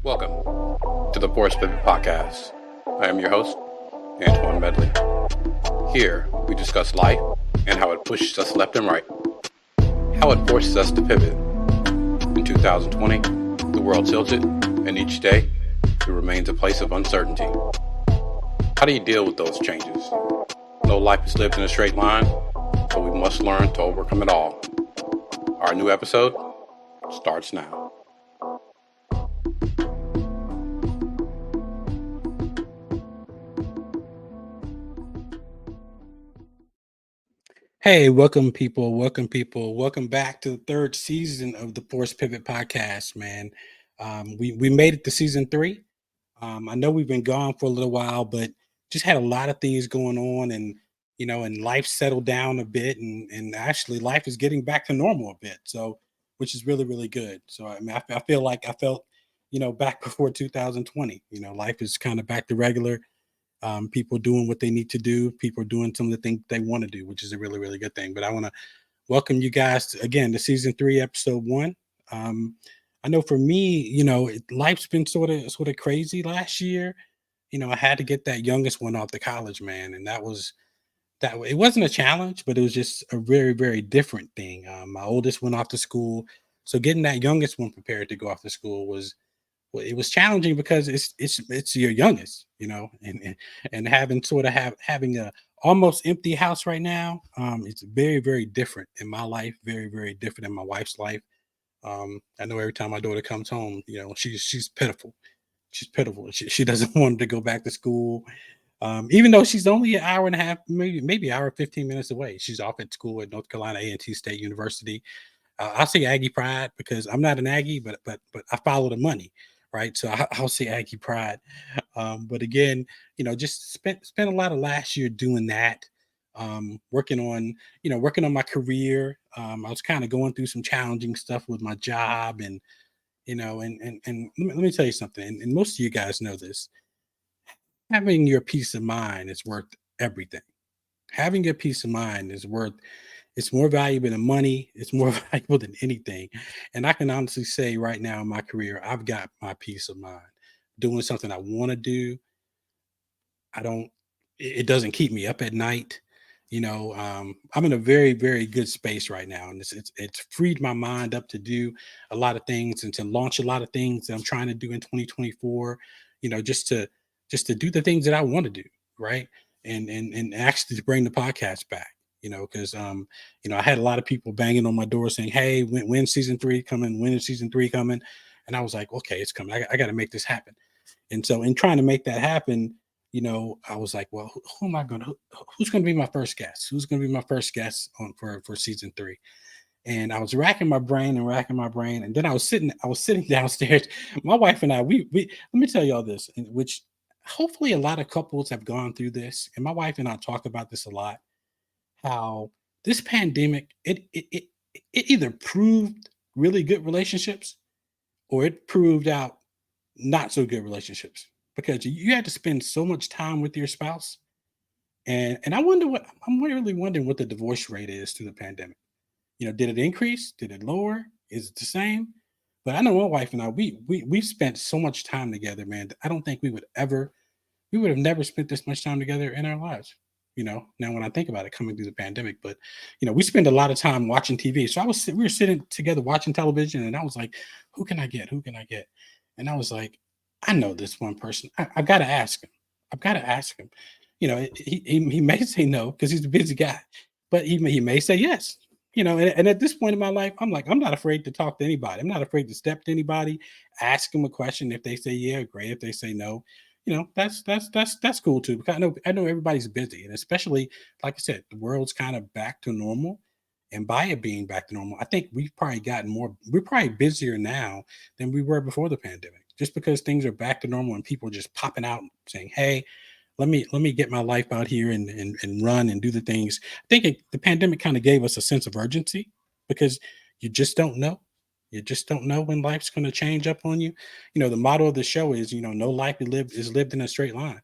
Welcome to the Forced Pivot Podcast. I am your host, Antoine Medley. Here, we discuss life and how it pushes us left and right, how it forces us to pivot. In 2020, the world tilted, and each day, it remains a place of uncertainty. How do you deal with those changes? No life is lived in a straight line, so we must learn to overcome it all. Our new episode starts now. Hey, welcome people. Welcome back to the third season of the Forced Pivot Podcast, man. We made it to season 3. I know we've been gone for a little while, but just had a lot of things going on, and life settled down a bit, and actually life is getting back to normal a bit. So, which is really really good. So I mean, I feel like I felt, back before 2020. Life is kind of back to regular. People doing what they need to do, people doing some of the things they want to do, which is a really really good thing. But I want to welcome you guys again to season 3, episode 1. I know for me, life's been sort of crazy last year. I had to get that youngest one off to college, man, and that it wasn't a challenge, but it was just a very very different thing. My oldest went off to school, so getting that youngest one prepared to go off to school was, well, it was challenging because it's your youngest, and having a almost empty house right now. It's very very different in my life, very very different in my wife's life. I know every time my daughter comes home, she's pitiful. She's pitiful. She doesn't want to go back to school, even though she's only an hour and a half, maybe hour 15 minutes away. She's off at school at North Carolina A&T State University. I'll say Aggie pride because I'm not an Aggie, but I follow the money, right? So I'll say Aggie pride. But again, just spent a lot of last year doing that, working on my career. I was kind of going through some challenging stuff with my job, and let me tell you something. And most of you guys know this: having your peace of mind is worth everything. Having your peace of mind is worth, it's more valuable than money. It's more valuable than anything. And I can honestly say right now in my career, I've got my peace of mind. Doing something I want to do. I don't, it doesn't keep me up at night. I'm in a very, very good space right now. And it's freed my mind up to do a lot of things and to launch a lot of things that I'm trying to do in 2024, just to do the things that I want to do. Right. And actually to bring the podcast back, because I had a lot of people banging on my door saying, "Hey, when season 3 coming? When is season 3 coming?" And I was like, "Okay, it's coming. I got to make this happen." And so, in trying to make that happen, I was like, "Well, who am I going to? Who's going to be my first guest? Who's going to be my first guest on for season 3?" And I was racking my brain, and then I was sitting downstairs. My wife and I, we let me tell y'all this, which hopefully a lot of couples have gone through this, and my wife and I talk about this a lot, how this pandemic, it either proved really good relationships or it proved out not so good relationships, because you had to spend so much time with your spouse. And I'm really wondering what the divorce rate is through the pandemic. Did it increase? Did it lower? Is it the same? But I know my wife and I, we've spent so much time together, man. I don't think we would have never spent this much time together in our lives. Now when I think about it, coming through the pandemic, but we spend a lot of time watching TV. So we were sitting together watching television, and I was like, "Who can I get? Who can I get?" And I was like, "I know this one person. I've got to ask him. I've got to ask him." He may say no because he's a busy guy, but he may say yes. And at this point in my life, I'm like, I'm not afraid to talk to anybody. I'm not afraid to step to anybody, ask them a question. If they say yeah, great. If they say no, that's cool too. Because I know everybody's busy, and especially like I said, the world's kind of back to normal. And by it being back to normal, I think we've probably gotten more. We're probably busier now than we were before the pandemic, just because things are back to normal and people are just popping out and saying, "Hey, let me get my life out here and run and do the things." I think the pandemic kind of gave us a sense of urgency because you just don't know. You just don't know when life's going to change up on you. The motto of the show is, no life is lived in a straight line.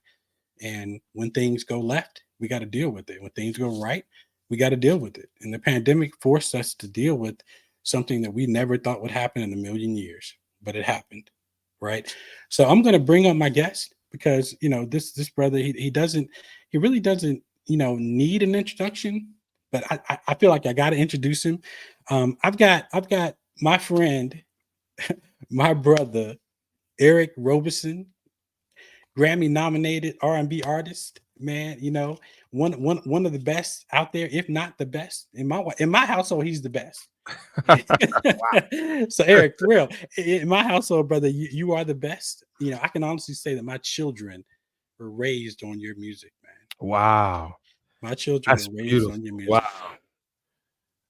And when things go left, we got to deal with it. When things go right, we got to deal with it. And the pandemic forced us to deal with something that we never thought would happen in a million years, but it happened, right? So I'm going to bring up my guest because this brother he really doesn't need an introduction, but I feel like I got to introduce him. I've got my friend, my brother, Eric Roberson, Grammy-nominated R&B artist. Man, one of the best out there, if not the best in my household. He's the best. So Eric, for real, in my household, brother, you are the best. I can honestly say that my children were raised on your music, man. Wow. My children That's were raised beautiful. on your music. Wow.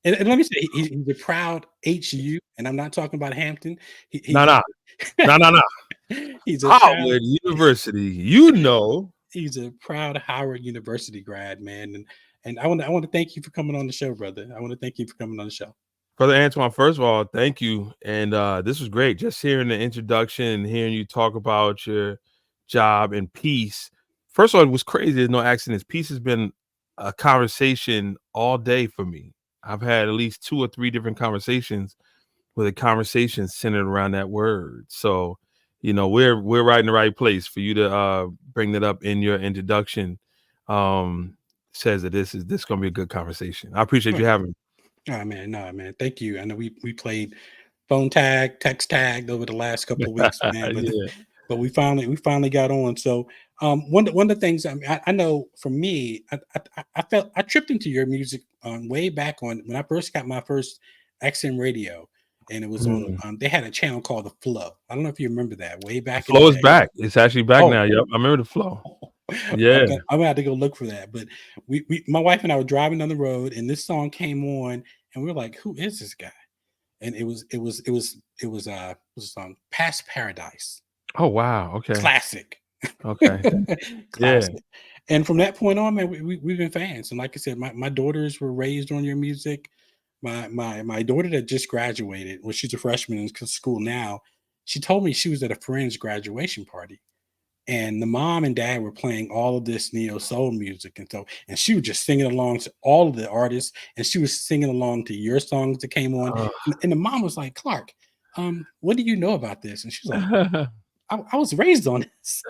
And let me say, he's a proud HU, and I'm not talking about Hampton. No, no, no, no, no. He's a proud Howard University, you know. he's a proud Howard University grad, man. And I want to thank you for coming on the show, brother. I want to thank you for coming on the show. Brother Antoine, first of all, thank you. And this was great. Just hearing the introduction and hearing you talk about your job and peace. First of all, it was crazy. There's no accidents. Peace has been a conversation all day for me. I've had at least 2 or 3 different conversations where the conversation centered around that word. So, we're right in the right place for you to bring that up in your introduction. Says that this is going to be a good conversation. I appreciate you having me. Oh man, no man, thank you. I know we played phone tag, text tag over the last couple of weeks, man, but Yeah. but we finally got on. So one of the things I know for me, I tripped into your music way back on when I first got my first XM radio, and it was on. Mm. They had a channel called the Flow. I don't know if you remember that way The back in the flow is day. back. It's actually back Oh, now. Yep. I remember the flow. I'm Yeah. gonna have to go look for that. But my wife and I were driving down the road, and this song came on, and we were like, "Who is this guy?" And it was a song, "Past Paradise," Oh, wow. Okay. classic, Okay. Yeah. classic. And from that point on, man, we've been fans. And like I said, my daughters were raised on your music. My daughter that just graduated, well, she's a freshman in school now. She told me she was at a friend's graduation party, and the mom and dad were playing all of this neo soul music, and she was just singing along to all of the artists, and she was singing along to your songs that came on, and the mom was like, "Clark, what do you know about this?" And she's like, Oh. I was raised on this."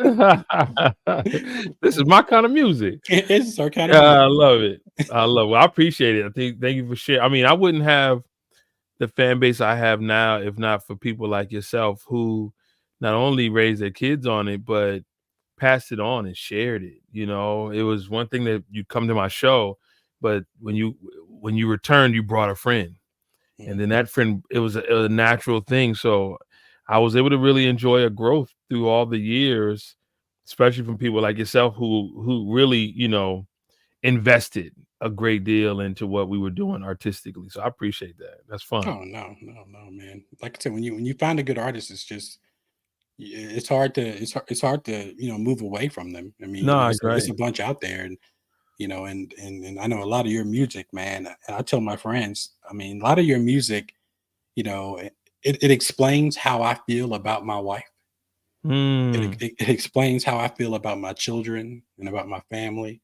This is my kind of music. It's our kind of Yeah, I music. love it. I love it. I appreciate it. Thank you for sharing. I mean, I wouldn't have the fan base I have now if not for people like yourself who not only raised their kids on it, but passed it on and shared it. It was one thing that you come to my show, but when you returned, you brought a friend. And then Mhm. that friend, it was a natural thing. So I was able to really enjoy a growth through all the years, especially from people like yourself who really, invested a great deal into what we were doing artistically. So I appreciate that. That's fun. Oh no, no, no, man! Like I said, when you find a good artist, it's hard to it's hard to move away from them. I mean, No, I it's a agree. bunch out there, and I know a lot of your music, man. And I tell my friends, I mean, a lot of your music, it explains how I feel about my wife. It, Mm. it, it explains how I feel about my children and about my family.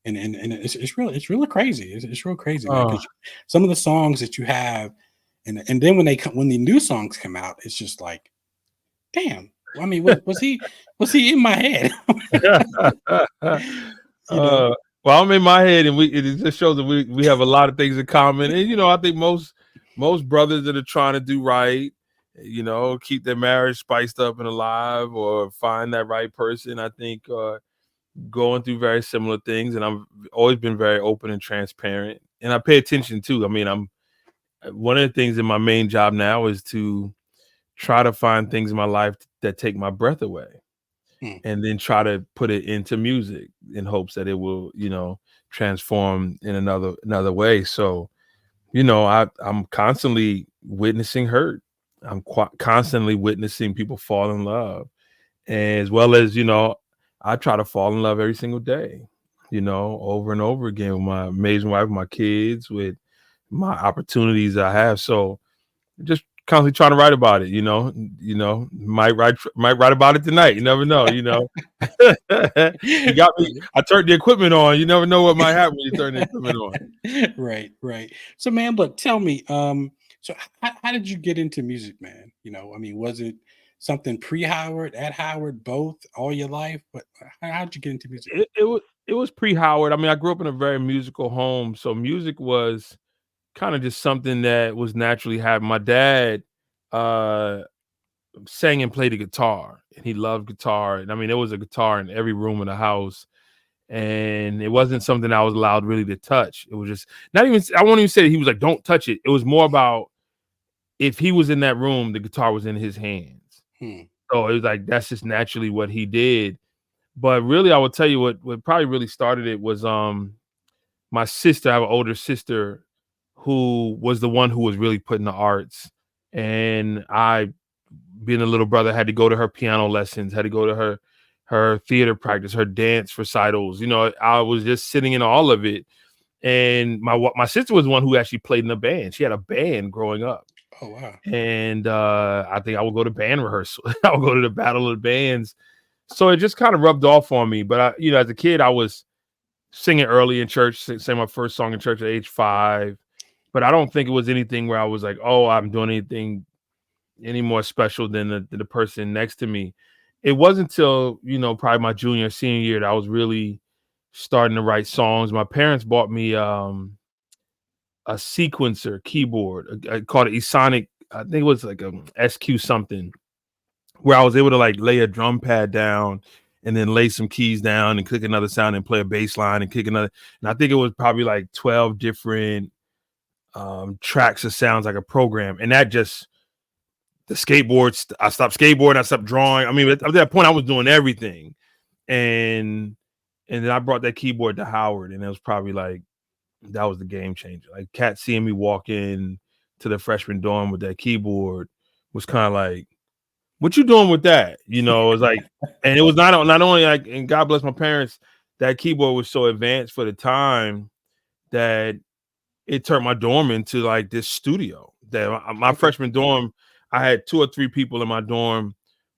And it's really crazy. It's real crazy, man. Oh. Because some of the songs that you have, and then when the new songs come out, it's just like, damn. I mean, was he in my head? you know? uh, well, I'm in my head, and it just shows that we have a lot of things in common. And I think most brothers that are trying to do right, keep their marriage spiced up and alive, or find that right person, I think going through very similar things. And I've always been very open and transparent, and I pay attention too. I mean, I'm one of the things in my main job now is to try to find things in my life that take my breath away, Hmm. and then try to put it into music in hopes that it will, transform in another way. So, I'm constantly witnessing hurt. I'm constantly witnessing people fall in love, as well as, I try to fall in love every single day, over and over again with my amazing wife, my kids, with my opportunities I have. So just constantly trying to write about it, might write about it tonight. You never know. You got me. I turned the equipment on. You never know what might happen when you turn the equipment on. Right, right. So, man, look, tell me, so how did you get into music, man? I mean, was it something pre-Howard, at Howard, both, all your life? But how'd you get into music? It was pre-Howard. I mean, I grew up in a very musical home, so music was kind of just something that was naturally happening. My dad uh sang and played the guitar, and he loved guitar. And I mean, there was a guitar in every room in the house, and it wasn't something I was allowed really to touch. It was just not even. I won't even say that he was like, "Don't touch it." It was more about if he was in that room, the guitar was in his hands. Hmm. So it was like that's just naturally what he did. But really, I will tell you what probably really started it was my sister. I have an older sister who was the one who was really putting the arts, and I, being a little brother, had to go to her piano lessons, had to go to her theater practice, her dance recitals. You know, I was just sitting in all of it. And my sister was the one who actually played in a band. She had a band growing up. Oh wow. And I think I would go to band rehearsal. I would go to the battle of the bands. So it just kind of rubbed off on me. But as a kid, I was singing early in church, sang my first song in church at age 5. But I don't think it was anything where I was like, oh, I'm doing anything any more special than the person next to me. It wasn't until, probably my junior, senior year that I was really starting to write songs. My parents bought me a sequencer keyboard called an Esonic. I think it was like a SQ something, where I was able to like lay a drum pad down and then lay some keys down and click another sound and play a bass line and kick another. And I think it was probably like 12 different tracks of sounds, like a program. And that just, the skateboards, I stopped skateboarding, I stopped drawing. I mean, at that point I was doing everything. And then I brought that keyboard to Howard, and it was probably like, that was the game changer. Like, Cat seeing me walk in to the freshman dorm with that keyboard was kind of like, what you doing with that? It was like, and it was not only like, and God bless my parents, that keyboard was so advanced for the time that it turned my dorm into like this studio. That my freshman dorm, I had 2 or 3 people in my dorm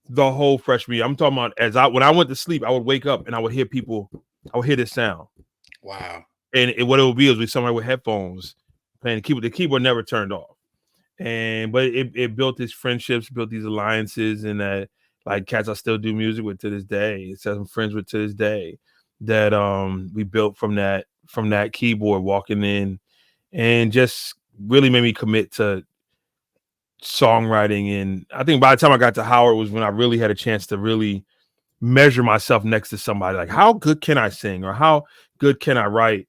the whole freshman year. I'm talking about when I went to sleep, I would wake up and I would hear this sound. Wow. And what it would be is somebody with headphones playing the keyboard. The keyboard never turned off. But it built these friendships, built these alliances, and that, like, cats I still do music with to this day. It's I'm friends with to this day, that we built from that keyboard, walking in, and just really made me commit to songwriting. And I think by the time I got to Howard was when I really had a chance to really measure myself next to somebody. Like, how good can I sing, or how good can I write?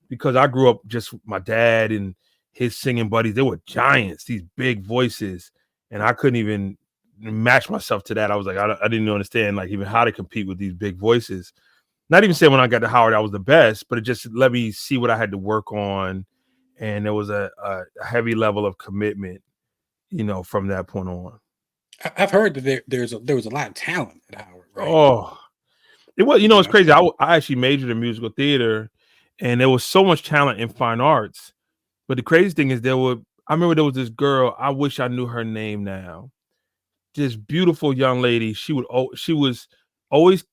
Because I grew up just with my dad and his singing buddies. They were giants, these big voices, and I couldn't even match myself to that. I was like, I didn't understand like even how to compete with these big voices. Not even saying when I got to Howard I was the best, but it just let me see what I had to work on, and there was a heavy level of commitment, from that point on. I've heard that there was a lot of talent at Howard, right? Oh, it was. It's crazy. I actually majored in musical theater, and there was so much talent in fine arts. But the crazy thing is, I remember there was this girl. I wish I knew her name now. This beautiful young lady. She was always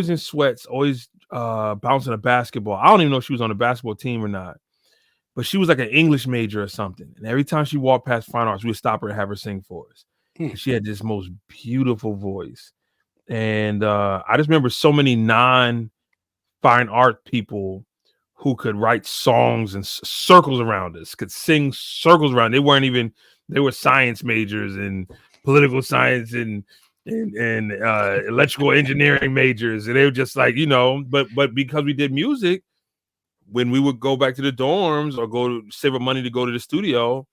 in sweats, always bouncing a basketball. I don't even know if she was on a basketball team or not. But she was like an English major or something. And every time she walked past fine arts, we would stop her and have her sing for us. And she had this most beautiful voice. And I just remember so many non-fine art people who could write songs and circles around us, could sing circles around. They were science majors and political science and electrical engineering majors. And they were just like, but because we did music, when we would go back to the dorms or go to save up money to go to the studio,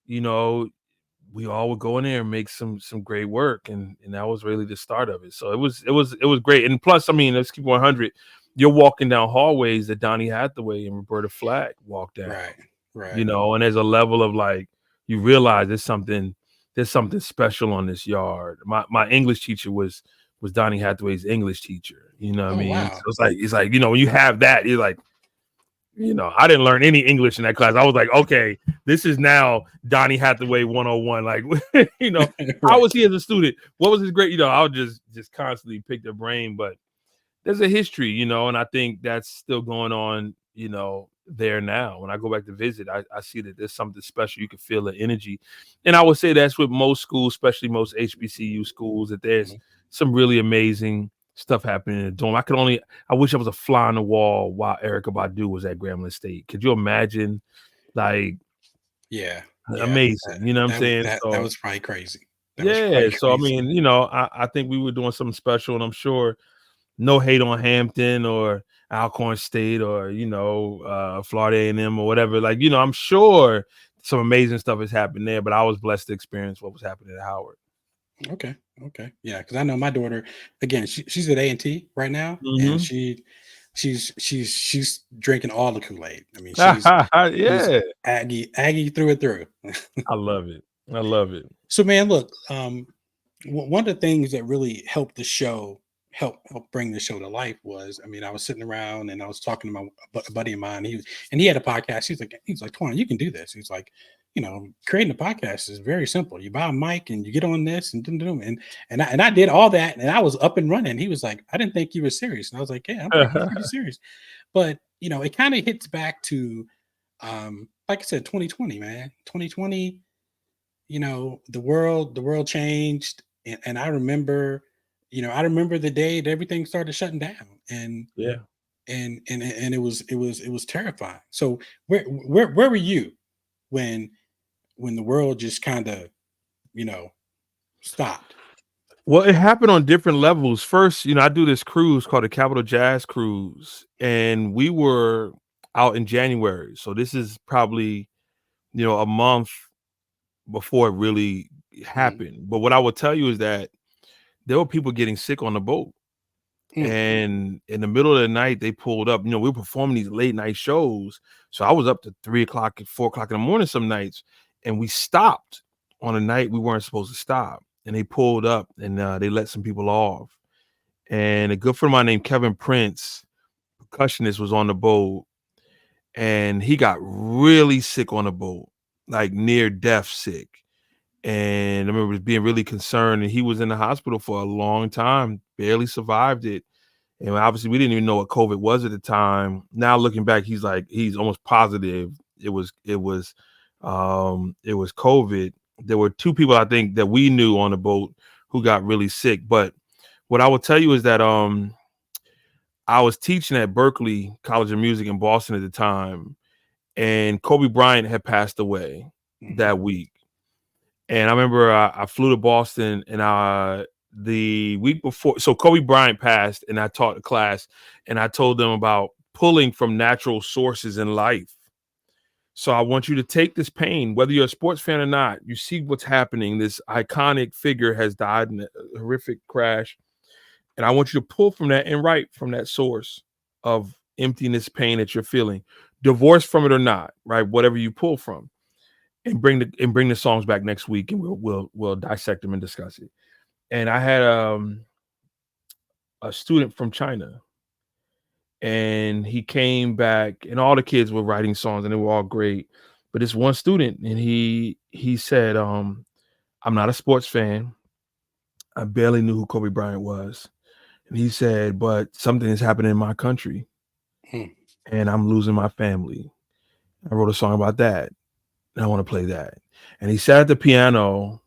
we all would go in there and make some great work. And that was really the start of it. So it was great. And plus, I mean, let's keep 100. You're walking down hallways that Donny Hathaway and Roberta Flack walked down. Right. And there's a level of like, you realize there's something special on this yard. My English teacher was Donny Hathaway's English teacher. You know what I mean? Wow. So it's like, when you have that, you're like, I didn't learn any English in that class. I was like, okay, this is now Donny Hathaway 101. Like, Right. How was he as a student? What was his grade? I would just constantly pick their brain. But there's a history, and I think that's still going on, there now. When I go back to visit, I see that there's something special. You can feel the energy. And I would say that's with most schools, especially most HBCU schools, that there's Mhm. some really amazing stuff happening in the dome. I wish I was a fly on the wall while Erica Badu was at Grambling State. Could you imagine? Like, Yeah, yeah. amazing. You know what I'm saying? That So was probably crazy. That was yeah. probably So I crazy. mean, I think we were doing something special, and I'm sure no hate on Hampton or Alcorn State or Florida A&M or whatever. Like, I'm sure some amazing stuff has happened there, but I was blessed to experience what was happening at Howard. Okay, okay, yeah. Because I know my daughter. Again, she's at A&T right now, and Hmm. she's drinking all the Kool-Aid. I mean, she's Yeah, Aggie through and through. I love it. I love it. So, man, look, one of the things that really helped the show help bring the show to life was, I mean, I was sitting around and I was talking to a buddy of mine. He had a podcast. He's like, Twan, you can do this. He's like, creating a podcast is very simple. You buy a mic and you get on this and I did all that and I was up and running. He was like, I didn't think you were serious, and I was like, yeah, I'm pretty serious. But it kind of hits back to, like I said, 2020, man, 2020. The world changed, and I remember the day that everything started shutting down, and Yeah. it was terrifying. So where were you when the world just kind of you know stopped? Well, it happened on different levels. First, I do this cruise called the Capital Jazz Cruise, and we were out in January. So this is probably, a month before it really Mhm. happened. But what I will tell you is that there were people getting sick on the boat. Mm, And in the middle of the night, they pulled up. We were performing these late night shows. So I was up to 3 o'clock and 4 o'clock in the morning some nights. And we stopped on a night we weren't supposed to stop. And they pulled up and they let some people off. And a good friend of mine named Kevin Prince, percussionist, was on the boat. And he got really sick on the boat, like near death sick. And I remember being really concerned. And he was in the hospital for a long time, barely survived it. And obviously, we didn't even know what COVID was at the time. Now looking back, he's almost positive it was COVID. There were two people I think that we knew on the boat who got really sick. But what I will tell you is that I was teaching at Berklee College of Music in Boston at the time, and Kobe Bryant had passed away mhm. that week. And I remember I flew to Boston, and the week before, so Kobe Bryant passed, and I taught a class, and I told them about pulling from natural sources in life. So I want you to take this pain, whether you're a sports fan or not. You see what's happening. This iconic figure has died in a horrific crash, and I want you to pull from that and write from that source of emptiness, pain that you're feeling, divorced from it or not, right? Whatever you pull from, and bring the songs back next week, and we'll dissect them and discuss it. And I had a student from China, and he came back, and all the kids were writing songs, and they were all great. But this one student, and he said, "I'm not a sports fan. I barely knew who Kobe Bryant was." And he said, "But something is happening in my country, Mm. and I'm losing my family. I wrote a song about that, and I want to play that." And he sat at the piano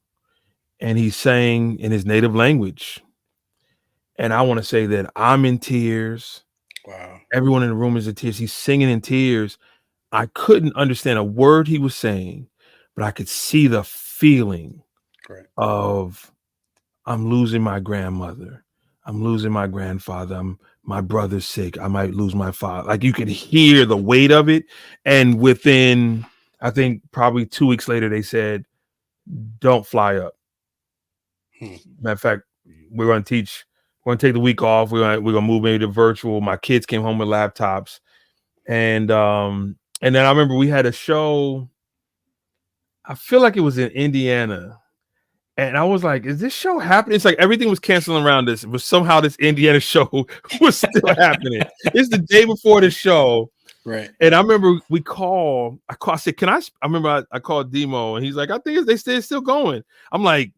and he sang in his native language. And I want to say that I'm in tears. Wow. Everyone in the room is in tears. He's singing in tears. I couldn't understand a word he was saying, but I could see the feeling Great. of, I'm losing my grandmother. I'm losing my grandfather. My brother's sick. I might lose my father. Like, you could hear the weight of it. And within, I think probably 2 weeks later, they said, don't fly up. Hmm. Matter of fact, we're going to take the week off. We're gonna move maybe to virtual. My kids came home with laptops, and then I remember we had a show. I feel like it was in Indiana, and I was like, "Is this show happening?" It's like everything was canceling around this, but somehow this Indiana show was still happening. It's the day before the show, Right. and I remember I said, "Can I?" I remember I called Demo, and he's like, "I think it's still going." I'm like,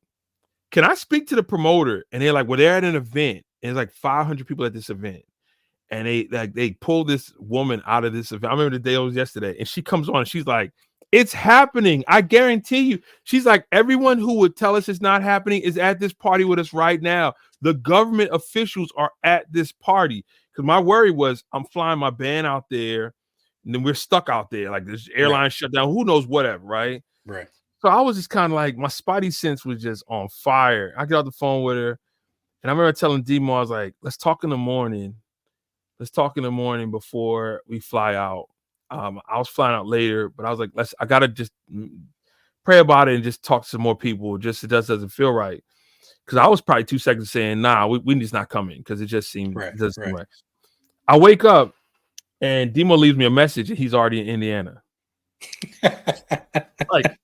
"Can I speak to the promoter?" And they're like, "Well, they're at an event. And there's like 500 people at this event." and they pulled this woman out of this event. I remember the day it was yesterday, and she comes on and she's like, "It's happening. I guarantee you." She's like, "Everyone who would tell us it's not happening is at this party with us right now. The government officials are at this party." Because my worry was I'm flying my band out there, and then we're stuck out there. Like this airline shut down, who knows, whatever, right? Right. So I was just kind of like, my spidey sense was just on fire. I get off the phone with her, and I remember telling Demo, I was like, let's talk in the morning. Let's talk in the morning before we fly out. I was flying out later, but I was like, I gotta just pray about it and just talk to some more people. Just it doesn't feel right. Because I was probably 2 seconds saying, nah, we just not coming, because it just seemed it doesn't seem right. I wake up and Demo leaves me a message and he's already in Indiana. Like,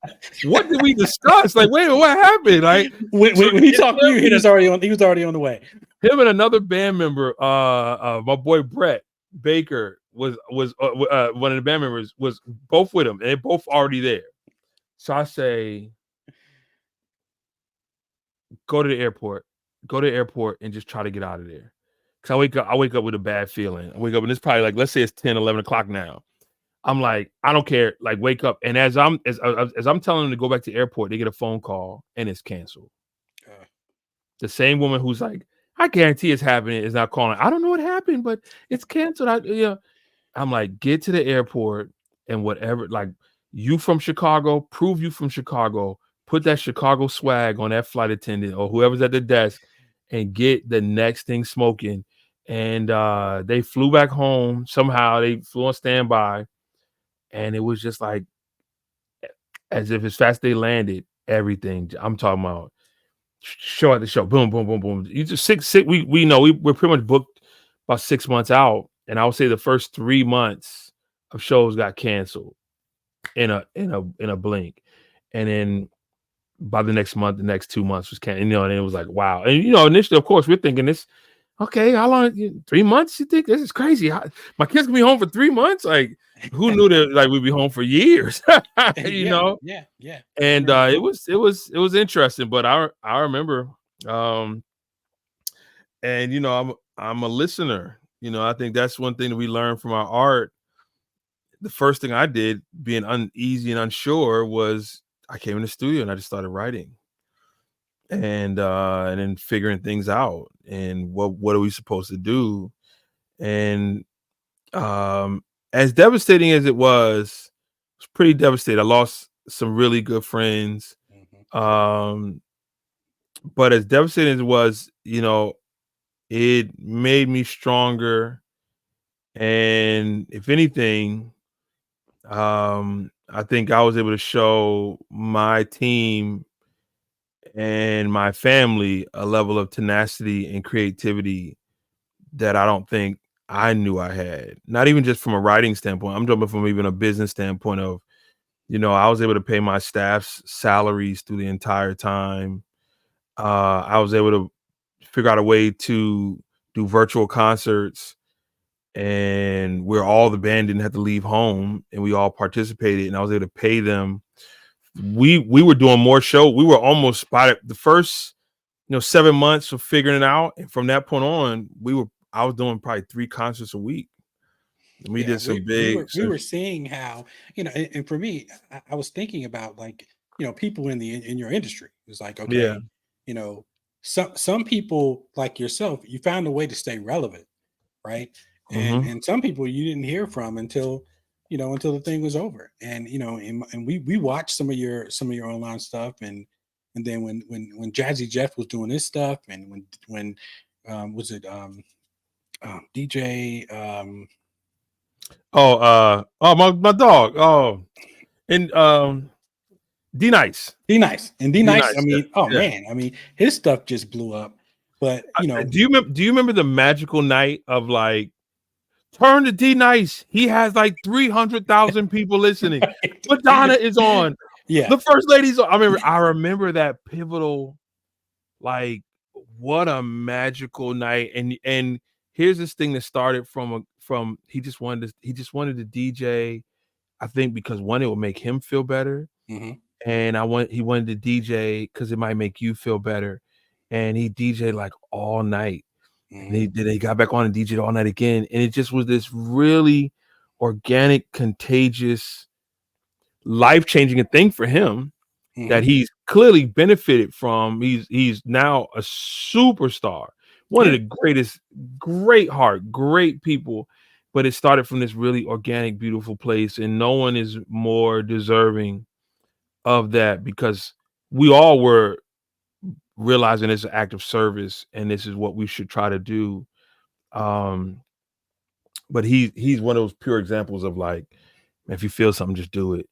what did we discuss? Like, wait, what happened? Like, when he talked to you, he was already on the way. Him and another band member, my boy Brett Baker was one of the band members, was both with him, and they're both already there. So I say, go to the airport and just try to get out of there. Cause I wake up with a bad feeling. I wake up and it's probably like, let's say it's 10, 11 o'clock now. I'm like, I don't care. Like, wake up. And as I'm telling them to go back to the airport, they get a phone call and it's canceled. The same woman who's like, I guarantee it's happening, is now calling. I don't know what happened, but it's canceled. I'm like, get to the airport and whatever. Like, you from Chicago, prove you from Chicago. Put that Chicago swag on that flight attendant or whoever's at the desk and get the next thing smoking. And they flew back home. Somehow they flew on standby. And it was just like, as if as fast as they landed, everything. I'm talking about show at the show. Boom, boom, boom, boom. You just we know we're pretty much booked about 6 months out. And I would say the first 3 months of shows got canceled in a blink. And then by the next month, the next 2 months was canceled, and it was like, wow. And initially, of course, we're thinking this, okay, how long? 3 months? You think this is crazy? My kids can be home for 3 months? Like, who knew that? Like, we'd be home for years? Yeah. And it was interesting, but I remember, and I'm a listener. I think that's one thing that we learned from our art. The first thing I did, being uneasy and unsure, was I came in the studio and I just started writing, and then figuring things out, and what are we supposed to do? And as devastating as it was pretty devastated. I lost some really good friends. But as devastating as it was, it made me stronger. And if anything, I think I was able to show my team and my family a level of tenacity and creativity that I don't think I knew I had. Not even just from a writing standpoint. I'm jumping from even a business standpoint of, I was able to pay my staff's salaries through the entire time. I was able to figure out a way to do virtual concerts, and where all the band didn't have to leave home, and we all participated, and I was able to pay them. We were doing more show. We were almost by the first 7 months of figuring it out, and from that point on, I was doing probably 3 concerts a week. And we did some big. We were seeing how, and for me, I was thinking about, like, people in your industry. It's like, okay, some people like yourself, you found a way to stay relevant, right? And some people you didn't hear from until the thing was over. And and we watched some of your online stuff, and then when Jazzy Jeff was doing his stuff, and when was it DJ my dog, and D Nice. D Nice. I mean, man, I mean, his stuff just blew up. But do you remember the magical night of, like, turn to D Nice? He has like 300,000 people listening. Madonna is on. Yeah, the First Lady's on. I remember that pivotal, like, what a magical night. And here's this thing that started from he just wanted to DJ, I think, because one, it would make him feel better. And he wanted to DJ because it might make you feel better. And he DJed like all night. And they got back on and DJed all night again. And it just was this really organic, contagious, life-changing thing for him that he's clearly benefited from. He's now a superstar, one of the greatest, great heart, great people. But it started from this really organic, beautiful place, and no one is more deserving of that, because we all were realizing it's an act of service and this is what we should try to do. But he's one of those pure examples of like, if you feel something, just do it.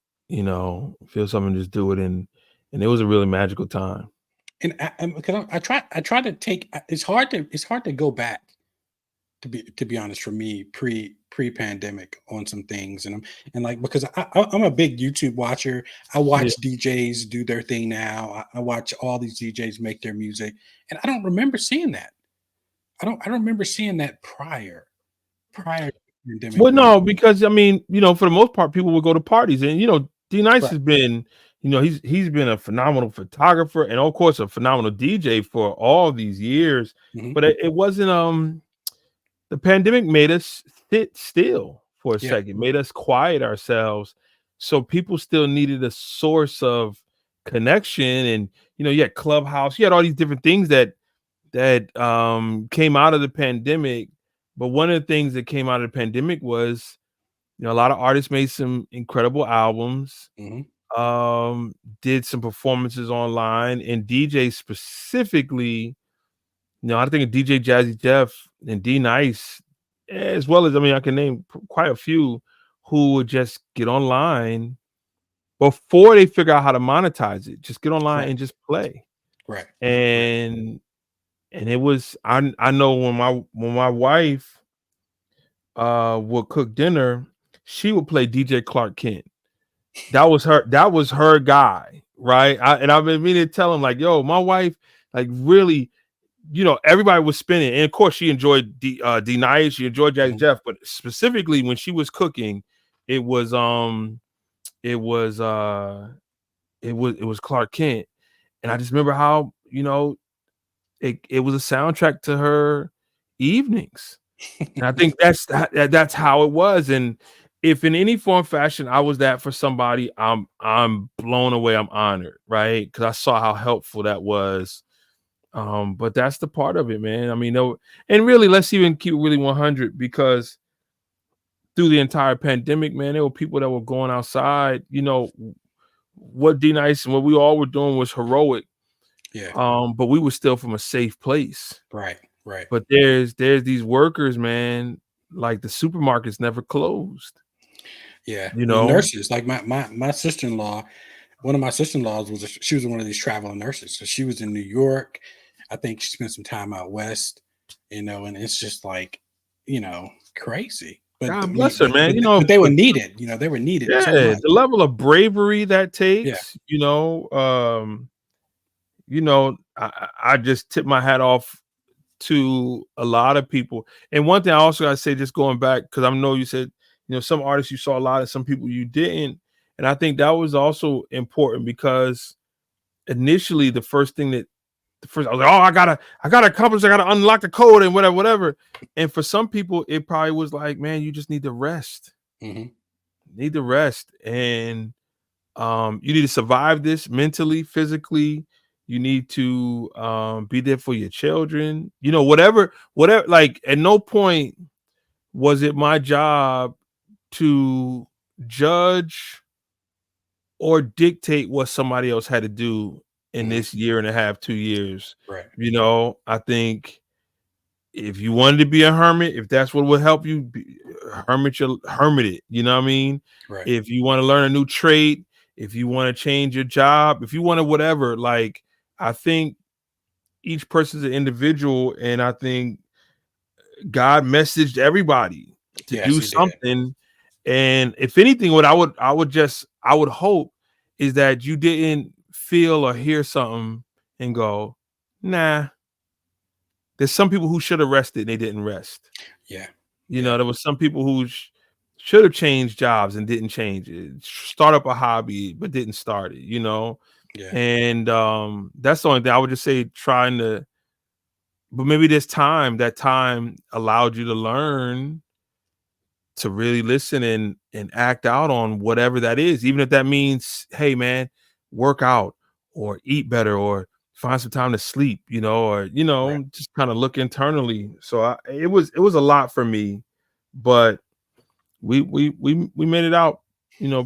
Feel something, just do it. And it was a really magical time. And because I try to take. It's hard to go back, to be honest, for me, pre-pandemic on some things. And like, because I'm a big YouTube watcher. I watch DJs do their thing now. I watch all these DJs make their music, and I don't remember seeing that. I don't remember seeing that prior to the pandemic. Well, no, because I mean, for the most part, people would go to parties, and D Nice has been, he's been a phenomenal photographer and of course a phenomenal DJ for all these years. But it wasn't. The pandemic made us sit still for a second, made us quiet ourselves. So people still needed a source of connection, and you had Clubhouse, you had all these different things that came out of the pandemic. But one of the things that came out of the pandemic was, a lot of artists made some incredible albums, did some performances online, and DJs specifically. I think of DJ Jazzy Jeff and D Nice, as well as, I can name quite a few who would just get online before they figure out how to monetize it. Just get online and just play. Right. And it was, I know when my wife would cook dinner, she would play DJ Clark Kent. That was her guy, right? I've been meaning to tell him, like, yo, my wife, like, really, everybody was spinning, and of course she enjoyed D Nice, she enjoyed Jazzy Jeff, but specifically when she was cooking, it was Clark Kent. And I just remember how it was a soundtrack to her evenings. And I think that's how it was. And if in any form fashion I was that for somebody, I'm blown away, I'm honored, right? Because I saw how helpful that was. But that's the part of it, man. And really, let's even keep it really 100, because through the entire pandemic, man, there were people that were going outside. What D Nice and what we all were doing was heroic. But we were still from a safe place. Right. But there's these workers, man, like the supermarkets never closed. The nurses, like my sister-in-law, one of my sister-in-laws she was one of these traveling nurses. So she was in New York. I think she spent some time out west, and it's just like, crazy. But God bless her, man. But they were needed. They were needed. Yeah, so much. The level of bravery that takes. I just tip my hat off to a lot of people. And one thing I also gotta say, just going back, because I know you said, some artists you saw a lot, of some people you didn't. And I think that was also important, because initially I was like, oh, I gotta accomplish, I gotta unlock the code and whatever. And for some people, it probably was like, man, you just need to rest. Need to rest. And you need to survive this mentally, physically. You need to be there for your children. Whatever. Like, at no point was it my job to judge or dictate what somebody else had to do in this year and a half, 2 years. Right. I think if you wanted to be a hermit, if that's what would help you, hermit it. You know what I mean? Right. If you want to learn a new trade, if you want to change your job, if you want to whatever, like, I think each person's an individual, and I think God messaged everybody to do something. And if anything, what I would hope is that you didn't feel or hear something and go, nah. There's some people who should have rested and they didn't rest. There was some people who should have changed jobs and didn't change it. Start up a hobby but didn't start it. And that's the only thing I would just say, trying to but maybe that time allowed you to learn to really listen and act out on whatever that is, even if that means, hey man, work out or eat better or find some time to sleep, or Right. just kind of look internally. So it was a lot for me, but we made it out,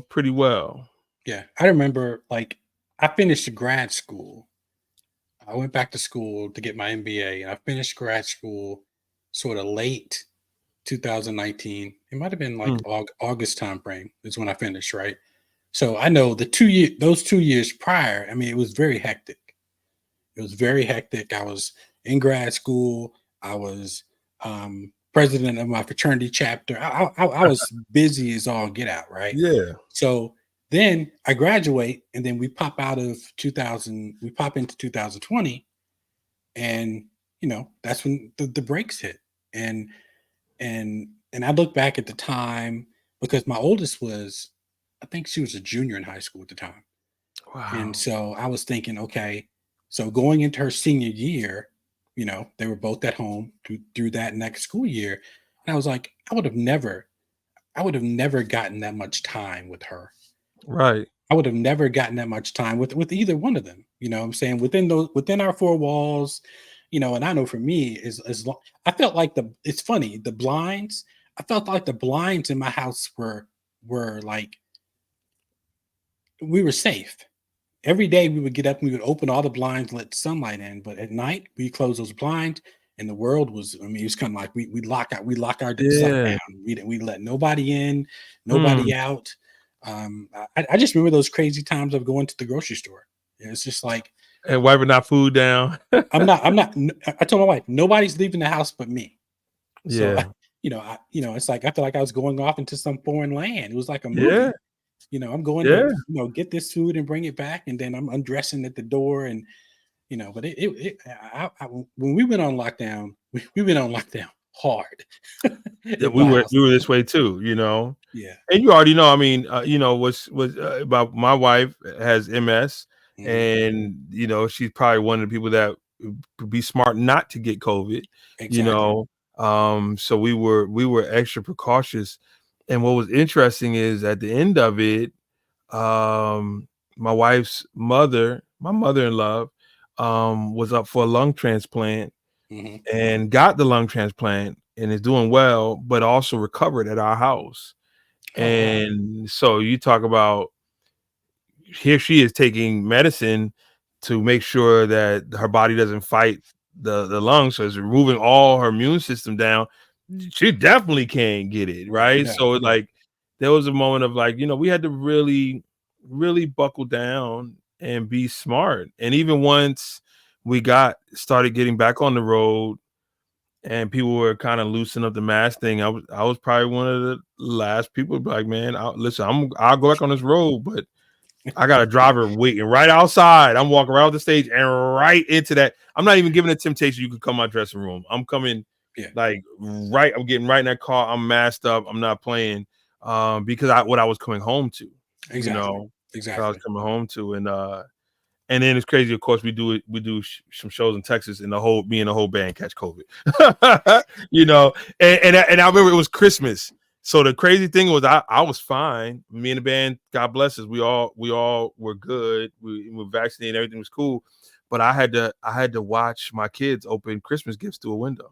pretty well. Yeah. I remember like I finished grad school. I went back to school to get my MBA, and I finished grad school sort of late 2019. It might have been like Mm, August time frame is when I finished, right? So I know those 2 years prior, I mean, it was very hectic. It was very hectic. I was in grad school. I was president of my fraternity chapter. I was busy as all get out, right? yeah, So then I graduate, and then we pop out of 2000. We pop into 2020, and that's when the brakes hit. And and I look back at the time because my oldest was, I think she was a junior in high school at the time. And wow, so I was thinking, okay, so going into her senior year, they were both at home through that next school year. And I was like, I would have never gotten that much time with her. right, I would have never gotten that much time with either one of them. You know what I'm saying? Within our four walls, and I know for me is as long I felt like it's funny, the blinds, I felt like the blinds in my house were like we were safe. Every day we would get up and we would open all the blinds, let sunlight in. But at night we close those blinds, and the world was. I mean, it was kind of like we lock ourselves yeah, down. We let nobody in, mm. nobody out. I just remember those crazy times of going to the grocery store. It's just like And wiping that food down. I told my wife nobody's leaving the house but me. So Yeah, it's like I feel like I was going off into some foreign land. It was like a yeah, movie. I'm going to yeah. get this food and bring it back, and then I'm undressing at the door, and but when we went on lockdown, we went on lockdown hard Yeah, at we my were house. we were this way too. Yeah. And you already know, I mean, was about my wife has MS, Hmm. and she's probably one of the people that would be smart not to get COVID, you Exactly. know. So we were extra precautious. And what was interesting is at the end of it, my wife's mother, my mother-in-law, was up for a lung transplant Hmm. and got the lung transplant and is doing well, but also recovered at our house. Oh wow. And so you talk about, here she is taking medicine to make sure that her body doesn't fight the lungs, so it's removing all her immune system down. She definitely can't get it, Right. right? No. So No. like there was a moment of like, we had to really, really buckle down and be smart. And even once we started getting back on the road and people were kind of loosening up the mask thing, I was probably one of the last people to be like, man, I'll go back on this road, but I got a driver waiting right outside. I'm walking right off the stage and right into that. I'm not even giving a temptation. You could come my dressing room. I'm coming Yeah. like right. I'm getting right in that car. I'm masked up. I'm not playing because what I was coming home to, you Exactly. know, what I was Exactly. coming home to. And then it's crazy. Of course, we do some shows in Texas, and me and the whole band catch COVID. you know, and I remember it was Christmas. So the crazy thing was, I was fine. Me and the band, God bless us, we all were good. We were vaccinated. Everything was cool. But I had to watch my kids open Christmas gits through a window.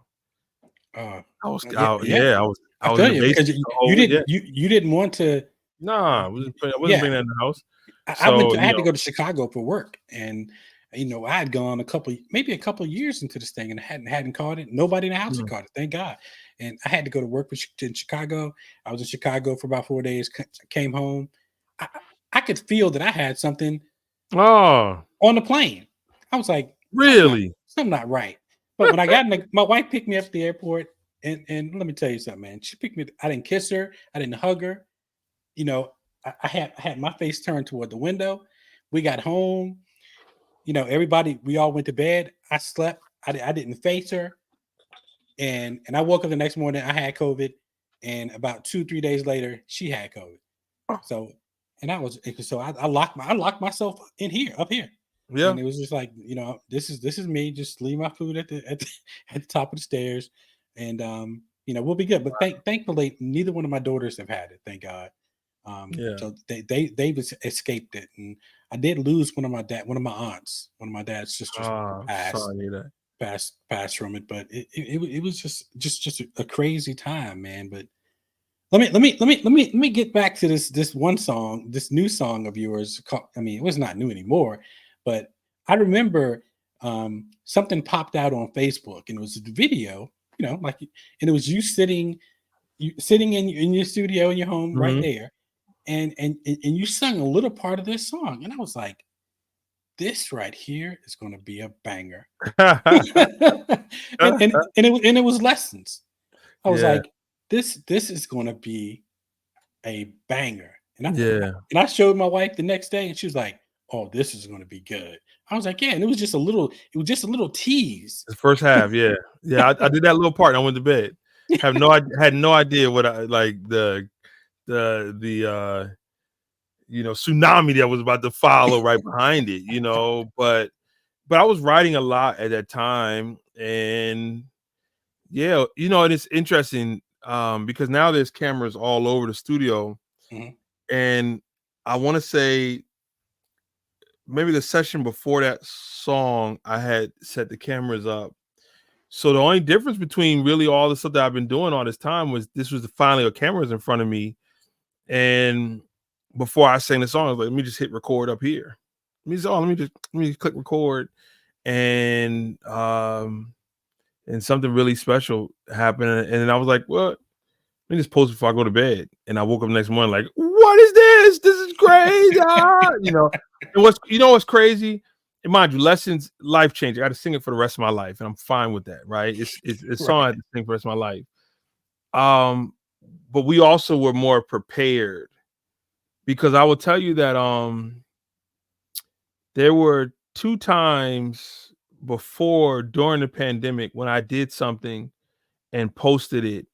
Uh, I was yeah. out. Yeah. Yeah, I I was in feel the you basement because the whole yeah. you didn't want to. Nah, I wasn't Yeah. bringing that in the house. I So had to go to Chicago for work, and I had gone maybe a couple years into this thing, and hadn't caught it. Nobody in the house had mm, caught it, thank God. And I had to go to work in Chicago. I was in Chicago for about 4 days. Came home. I could feel that I had something oh, on the plane. I was like, really? something not right. But when I got my wife picked me up at the airport, and let me tell you something, man. She picked me. I didn't kiss her. I didn't hug her. You know, I had my face turned toward the window. We got home. Everybody, we all went to bed. I slept. I didn't face her, and I woke up the next morning. I had COVID, and about 2 3 days later, she had COVID. So, and I was so I locked myself in here up here. Yeah. And it was just like, this is me. Just leave my food at the top of the stairs, and we'll be good. But thankfully, neither one of my daughters have had it. Thank God. Yeah. So they've escaped it, and I did lose one of my aunts, one of my dad's sisters Oh, sorry to hear that. passed from it. But it was just a crazy time, man. But let me get back to this one song, this new song of yours. I mean, it was not new anymore, but I remember something popped out on Facebook, and it was a video, and it was you sitting in your studio in your home right Mhm. there, and you sung a little part of this song, and I was like, this right here is going to be a banger, and it was lessons. I was Yeah, like, this is going to be a banger. yeah. And I showed my wife the next day, and she was like, "Oh, this is going to be good." I was like, "Yeah," and it was just a little tease. The first half, yeah. Yeah, I did that little part and I went to bed. Had no idea what I like the tsunami that was about to follow right behind it, but I was writing a lot at that time, and yeah, and it's interesting, because now there's cameras all over the studio, Mhm, and I wanna say maybe the session before that song, I had set the cameras up. So the only difference between really all the stuff that I've been doing all this time was this was finally a cameras in front of me. And before I sang the song, I was like, let me just hit record up here. Let me click record. And something really special happened. And then I was like, well, let me just post before I go to bed. And I woke up the next morning like, what is this? This is crazy. And what's crazy? And mind you, lessons, life changing. I got to sing it for the rest of my life, and I'm fine with that, right? It's a song I right. have to sing for the rest of my life. Um, but we also were more prepared, because I will tell you that there were two times before during the pandemic when I did something and posted it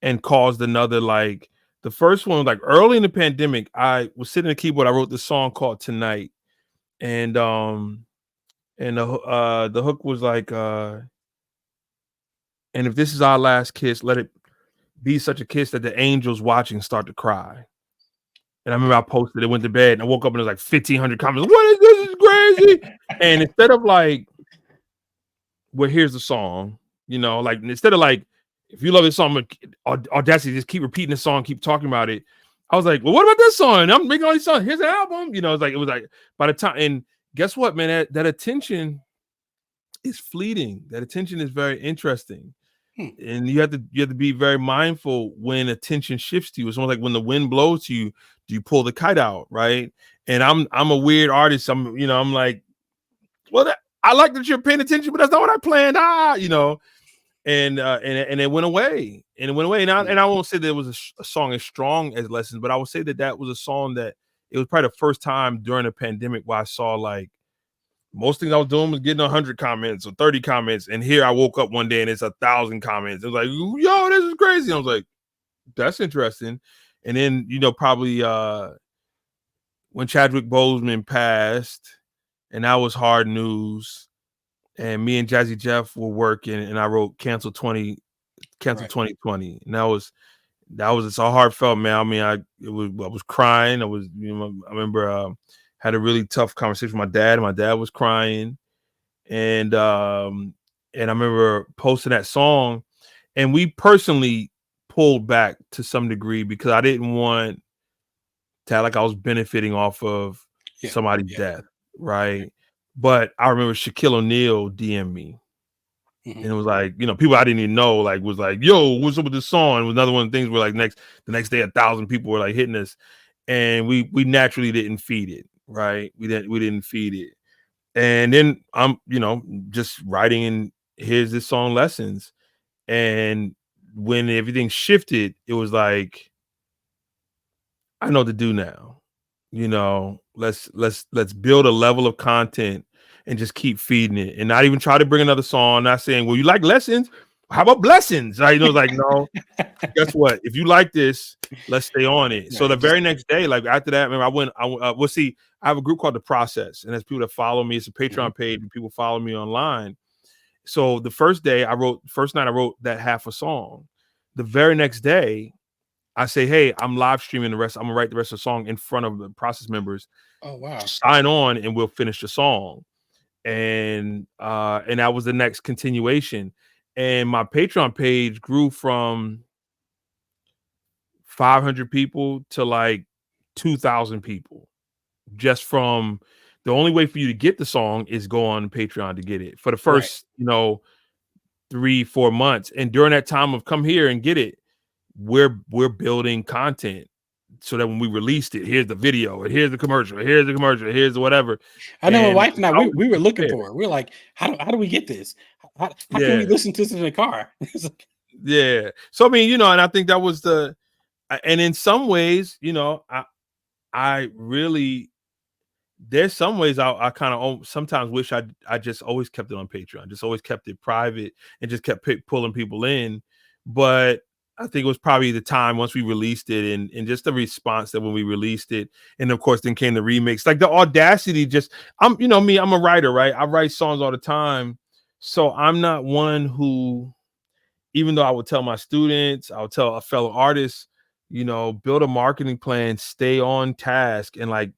and caused another, like, the first one, like early in the pandemic, I was sitting at the keyboard. I wrote this song called Tonight. And the hook was like, and if this is our last kiss, let it be such a kiss that the angels watching start to cry. And I remember I posted it, went to bed, and I woke up and there's like 1,500 comments. What is this? Is crazy. And instead of like, well, here's the song, like instead of like, if you love this song, Audacity, just keep repeating the song, keep talking about it. I was like, well, what about this song? I'm making all these songs. Here's an album. It was like by the time, and guess what, man? That attention is fleeting. That attention is very interesting. Hmm, And you have to be very mindful when attention shifts to you. It's almost like when the wind blows to you, do you pull the kite out, right? And I'm a weird artist. I'm like, well, I like that you're paying attention, but that's not what I planned. And it went away, and it went away. And hmm, I won't say that it was a song as strong as Lessons, but I would say that was a song that it was probably the first time during the pandemic where I saw, like, most things I was doing was getting 100 comments or 30 comments, and here I woke up one day and it's 1,000 comments. It was like, yo, this is crazy. I was like, that's interesting. And then probably when Chadwick Boseman passed, and that was hard news. And me and Jazzy Jeff were working, and I wrote cancel right. 2020, and that was it's so heartfelt, man. I mean, I was crying. I remember had a really tough conversation with my dad, and my dad was crying, and I remember posting that song, and we personally pulled back to some degree because I didn't want to act like I was benefiting off of Yeah, somebody's yeah, death, yeah. right? But I remember Shaquille O'Neal DM me, Mhm, and it was like, people I didn't even know, like, was like, yo, what's up with this song? It was another one of the things where, like, the next day 1,000 people were like hitting us, and we naturally didn't feed it, right? We didn't feed it. And then I'm, just writing, and here's this song Lessons. And when everything shifted, it was like, I know what to do now. Let's build a level of content and just keep feeding it, and not even try to bring another song. Not saying, well, you like Lessons, how about blessings? You know, like, no, guess what? If you like this, let's stay on it. So the very next day, like after that, remember we'll see, I have a group called The Process, and there's people that follow me. It's a Patreon page, and people follow me online. So the first night I wrote that half a song. The very next day, I say, hey, I'm live streaming the rest. I'm gonna write the rest of the song in front of the Process members. Oh wow! Sign on, and we'll finish the song. And that was the next continuation. And my Patreon page grew from 500 people to like 2,000 people, just from the only way for you to get the song is go on Patreon to get it for the first, 3-4 months. And during that time of come here and get it, we're building content so that when we released it, here's the video, and here's the commercial, here's the whatever. I know my wife and I, we were looking for it. We're like, how do we get this? How can we listen to this in the car? Yeah. So I mean, and I think that was and in some ways, I really, there's some ways I kind of sometimes wish I just always kept it on Patreon, just always kept it private and just kept pulling people in. But I think it was probably the time once we released it and just the response that when we released it. And of course, then came the remix, like the audacity, I'm a writer, right? I write songs all the time. So I'm not one who, even though I would tell my students, I would tell a fellow artist, build a marketing plan, stay on task, and like,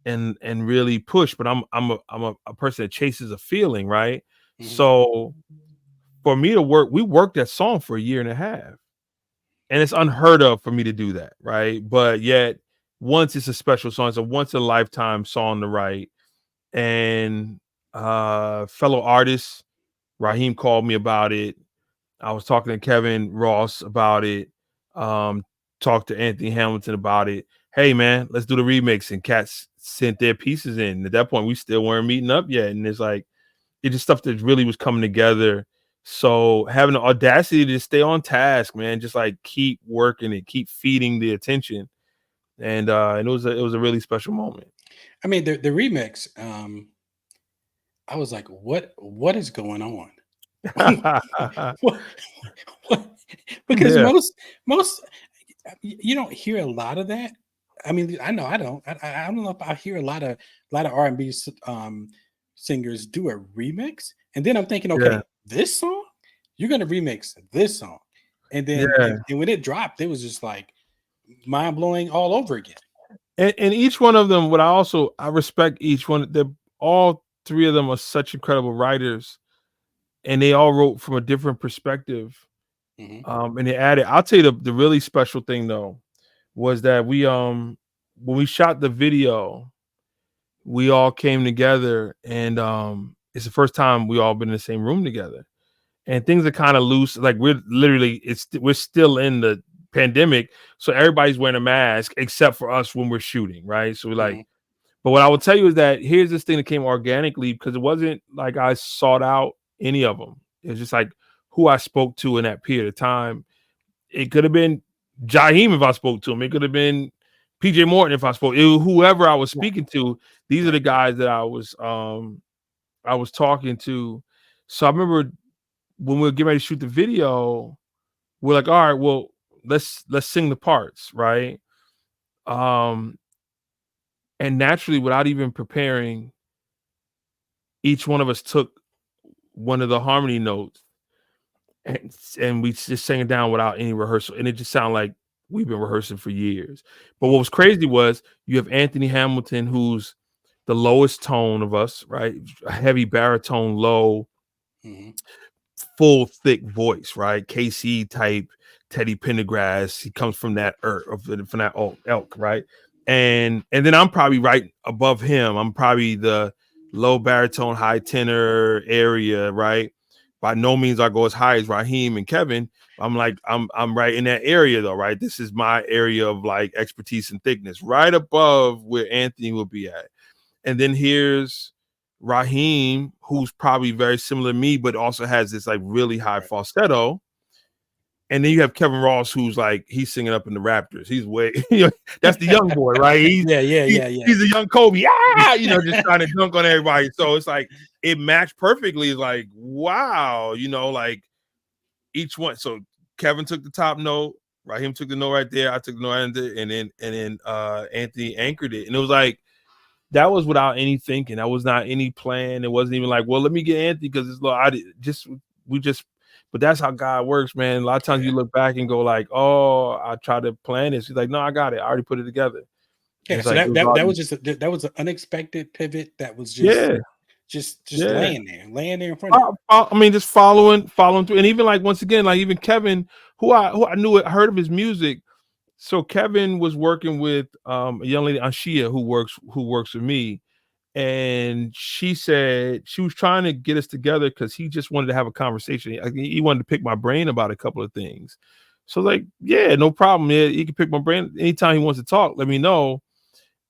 and really push. But I'm a person that chases a feeling, right? Mm-hmm. So for me to we worked that song for 1.5 years. And it's unheard of for me to do that, right? But yet, once it's a special song, it's a once in a lifetime song to write. And fellow artists, Raheem called me about it. I was talking to Kevin Ross about it. Talked to Anthony Hamilton about it. Hey man, let's do the remix. And cats sent their pieces in. At that point, we still weren't meeting up yet. And it's like, it's just stuff that really was coming together. So having the audacity to stay on task, man, just like keep working and keep feeding the attention. And it was a really special moment. I mean, the remix, I was like, what is going on? what? Because most you don't hear a lot of that. I mean, I know I don't. I don't know if I hear a lot of R&B singers do a remix, and then I'm thinking, okay, this song, you're gonna remix this song, and then and when it dropped, it was just like mind blowing all over again. And each one of them, I respect each one. All three of them are such incredible writers, and they all wrote from a different perspective. Mm-hmm. And they added. I'll tell you the really special thing though was that we when we shot the video, we all came together, and it's the first time we all been in the same room together, and things are kind of loose. Like we're still in the pandemic, so everybody's wearing a mask except for us when we're shooting, right? So we're like, but what I will tell you is that here's this thing that came organically, because it wasn't like I sought out any of them. It was just like who I spoke to in that period of time. It could have been Jaheim if I spoke to him. It could have been PJ Morton if I spoke. Whoever I was speaking to. These are the guys that I was talking to. So I remember when we were getting ready to shoot the video, we're like, all right, well, let's sing the parts, right? And naturally, without even preparing, each one of us took one of the harmony notes and we just sang it down without any rehearsal. And it just sounded like we've been rehearsing for years. But what was crazy was you have Anthony Hamilton, who's the lowest tone of us, right? Heavy baritone, low, full, thick voice, right? KC type, Teddy Pendergrass. He comes from that elk, right? And then I'm probably right above him. I'm probably the low baritone, high tenor area, right? By no means I go as high as Raheem and Kevin. I'm right in that area though, right? This is my area of like expertise and thickness, right above where Anthony will be at. And then here's Raheem, who's probably very similar to me, but also has this like really high falsetto. And then you have Kevin Ross, who's like, he's singing up in the Raptors. He's way, that's the young boy, right? He's a young Kobe, just trying to dunk on everybody. So it's like, it matched perfectly. It's like, wow, like each one. So Kevin took the top note, Raheem took the note right there, I took the note right there, and then Anthony anchored it. And it was like that was without any thinking. That was not any plan. It wasn't even like, well, let me get Anthony because it's like but that's how God works, man. A lot of times you look back and go like, oh, I tried to plan this. He's like, no, I got it. I already put it together. And Yeah, it's so like that was just that was an unexpected pivot that was just yeah. laying there in front of you. I mean, just following through, and even like once again, like even Kevin, who I knew, I heard of his music. So Kevin was working with a young lady, Anshia, who works with me, and she said she was trying to get us together because he just wanted to have a conversation. He wanted to pick my brain about a couple of things. So like, yeah, no problem. Yeah, he can pick my brain anytime he wants to talk. Let me know.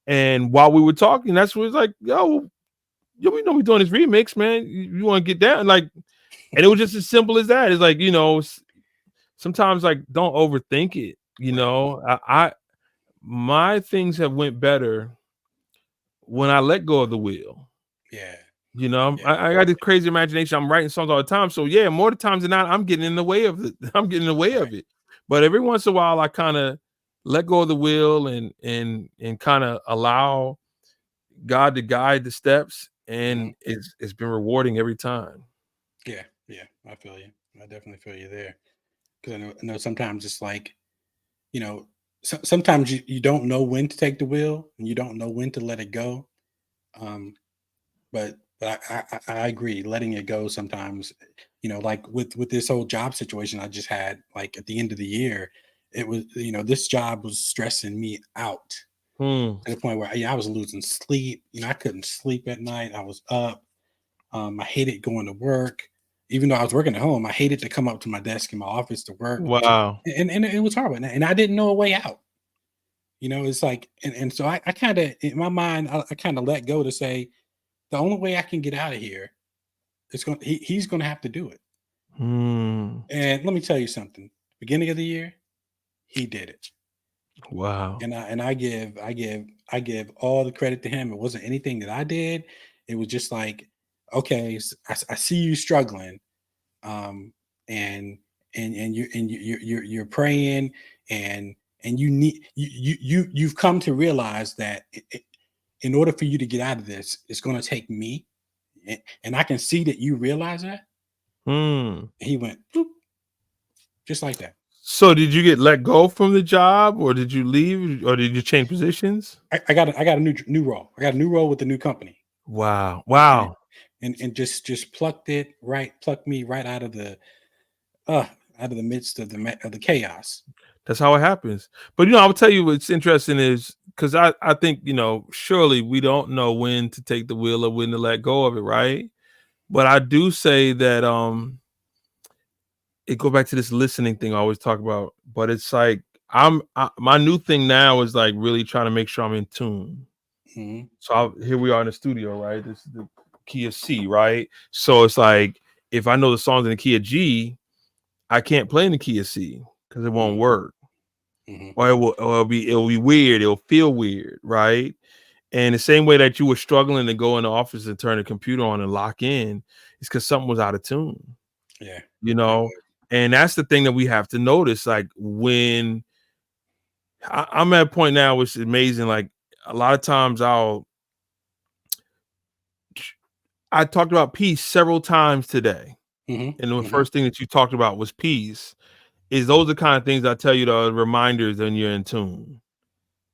And while we were talking, that's when it's like, yo, we know we're doing this remix, man. You want to get down, like, and it was just as simple as that. It's like, sometimes like don't overthink it. I my things have went better when I let go of the wheel. Yeah. I got this crazy imagination. I'm writing songs all the time. So yeah, more the times than not, I'm getting in the way of it. I'm getting in the way of it. But every once in a while, I kind of let go of the wheel and kind of allow God to guide the steps, and it's been rewarding every time. Yeah, I feel you. I definitely feel you there. Because I know sometimes it's like, sometimes you don't know when to take the wheel and you don't know when to let it go. Um, but I agree, letting it go sometimes, like with this whole job situation I just had, like at the end of the year, it was, this job was stressing me out Hmm. to the point where I was losing sleep. I couldn't sleep at night. I was up. I hated going to work. Even though I was working at home, I hated to come up to my desk in my office to work. Wow. And it was horrible. And I didn't know a way out. It's like, and so I kind of, in my mind, I kind of let go to say, the only way I can get out of here is he's going to have to do it. Hmm. And let me tell you something. Beginning of the year, he did it. Wow. And I give all the credit to him. It wasn't anything that I did. It was just like, okay, I see you struggling, and you're praying, and you've come to realize that in order for you to get out of this, it's going to take me, and I can see that you realize that. Hmm. He went "Boop," just like that. So did you get let go from the job, or did you leave, or did you change positions? I got a new role. I got a new role with the new company. Wow. And Wow. just plucked me right out of the midst of the chaos. That's how it happens. But I will tell you what's interesting is because I think, surely we don't know when to take the wheel or when to let go of it, right? But I do say that it go back to this listening thing I always talk about. But it's like my new thing now is like really trying to make sure I'm in tune. Mhm. So here we are in the studio, right? This is the key of C, right? So it's like if I know the songs in the key of G, I can't play in the key of C because it won't Mhm. work. Mhm. Or it'll be weird. It'll feel weird, right? And the same way that you were struggling to go in the office and turn the computer on and lock in, is because something was out of tune, Yeah. you It know. was. And that's the thing that we have to notice. Like when I'm at a point now, which is amazing. Like a lot of times I talked about peace several times today. Mhm. And the Mhm. first thing that you talked about was peace. Is those the kind of things I tell you, the reminders when you're in tune.